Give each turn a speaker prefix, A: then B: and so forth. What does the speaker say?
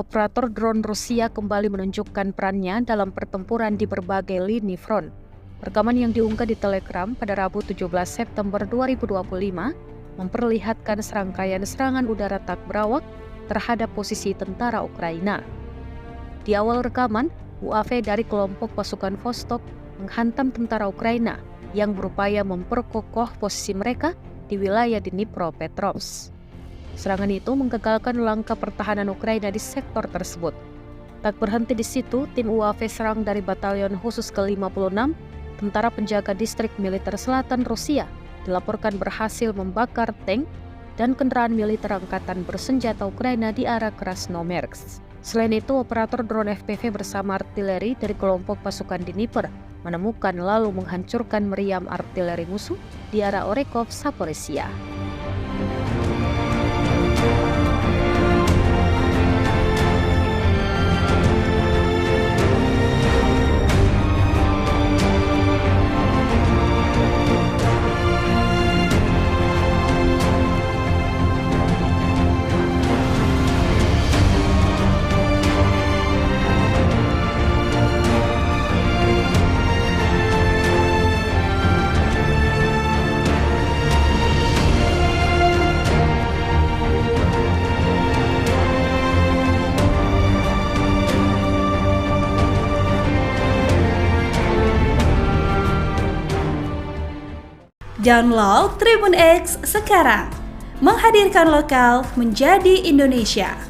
A: operator drone Rusia kembali menunjukkan perannya dalam pertempuran di berbagai lini front. Rekaman yang diunggah di Telegram pada Rabu 17 September 2025 memperlihatkan serangkaian serangan udara tak berawak terhadap posisi tentara Ukraina. Di awal rekaman, UAV dari kelompok pasukan Vostok menghantam tentara Ukraina yang berupaya memperkokoh posisi mereka di wilayah Dnipropetrovsk. Serangan itu menggagalkan langkah pertahanan Ukraina di sektor tersebut. Tak berhenti di situ, tim UAV serang dari Batalion Khusus ke-56, tentara penjaga distrik militer selatan Rusia, dilaporkan berhasil membakar tank dan kendaraan militer angkatan bersenjata Ukraina di arah Krasnomersk. Selain itu, operator drone FPV bersama artileri dari kelompok pasukan Dnipro menemukan lalu menghancurkan meriam artileri musuh di arah Orekov, Zaporizhia.
B: Download Tribun X sekarang, menghadirkan lokal menjadi Indonesia.